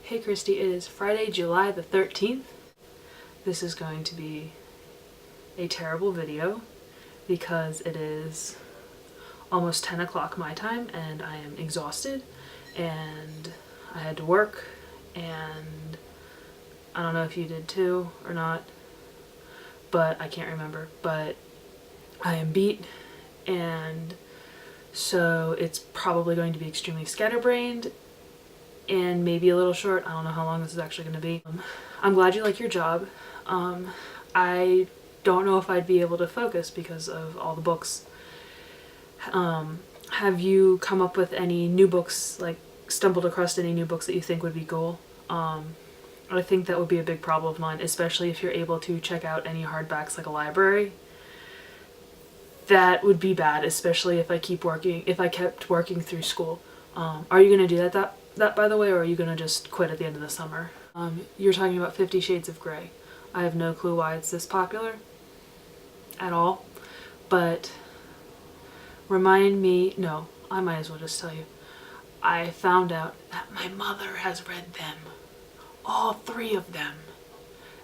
Hey Christy, it is Friday, July the 13th. This is going to be a terrible video because it is almost 10 o'clock my time and I am exhausted and I had to work, and I don't know if you did too or not, but I can't remember, but I am beat, and so it's probably going to be extremely scatterbrained and maybe a little short. I don't know how long this is actually going to be. I'm glad you like your job. I don't know if I'd be able to focus because of all the books. Have you come up with any new books, like stumbled across any new books that you think would be cool? I think that would be a big problem of mine, especially if you're able to check out any hardbacks like a library. That would be bad, especially if I kept working through school. Are you going to do that by the way, or are you going to just quit at the end of the summer? You're talking about 50 Shades of Grey. I have no clue why it's this popular at all, but remind me, no, I might as well just tell you. I found out that my mother has read them, all 3 of them,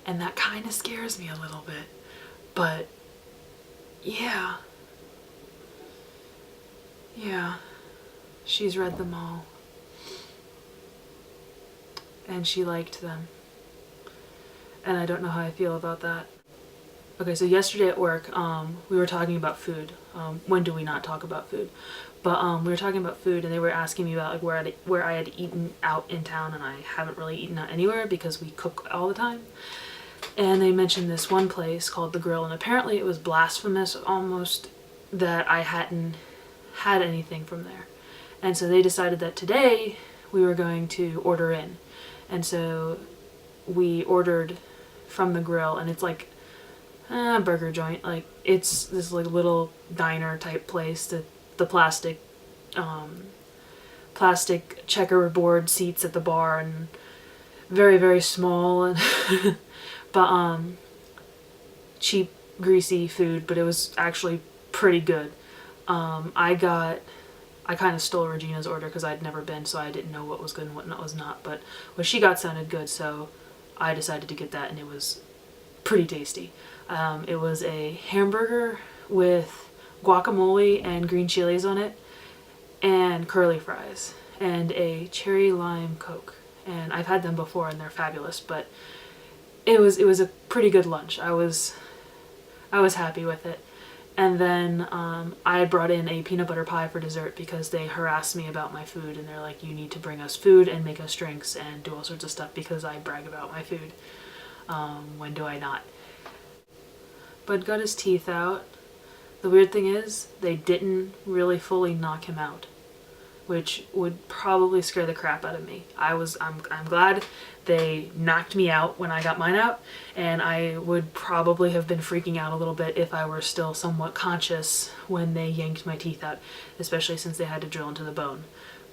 and that kind of scares me a little bit, but yeah, she's read them all. And she liked them. And I don't know how I feel about that. Okay, so yesterday at work, we were talking about food. When do we not talk about food? But we were talking about food, and they were asking me about like where I had eaten out in town, and I haven't really eaten out anywhere because we cook all the time. And they mentioned this one place called The Grill, and apparently it was blasphemous almost that I hadn't had anything from there. And so they decided that today we were going to order in. And so we ordered from The Grill, and it's like a burger joint. Like, it's this like little diner type place. The plastic checkerboard seats at the bar, and very, very small, and but cheap, greasy food, but it was actually pretty good. I kind of stole Regina's order because I'd never been, so I didn't know what was good and what was not, but what she got sounded good, so I decided to get that, and it was pretty tasty. It was a hamburger with guacamole and green chilies on it, and curly fries, and a cherry lime Coke. And I've had them before and they're fabulous, but it was a pretty good lunch. I was happy with it. And then I brought in a peanut butter pie for dessert because they harassed me about my food, and they're like, you need to bring us food and make us drinks and do all sorts of stuff because I brag about my food. When do I not? Bud got his teeth out. The weird thing is, they didn't really fully knock him out, which would probably scare the crap out of me. I'm glad they knocked me out when I got mine out, and I would probably have been freaking out a little bit if I were still somewhat conscious when they yanked my teeth out, especially since they had to drill into the bone.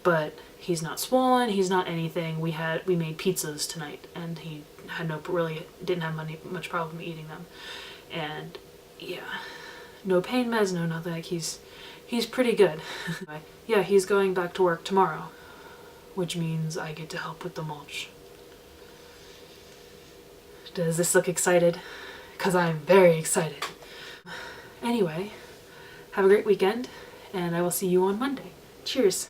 But he's not swollen, he's not anything. We made pizzas tonight, and he had didn't have much problem eating them. And yeah, no pain meds, no nothing. Like, he's pretty good. Yeah, he's going back to work tomorrow, which means I get to help with the mulch. Does this look excited? Because I'm very excited. Anyway, have a great weekend, and I will see you on Monday. Cheers.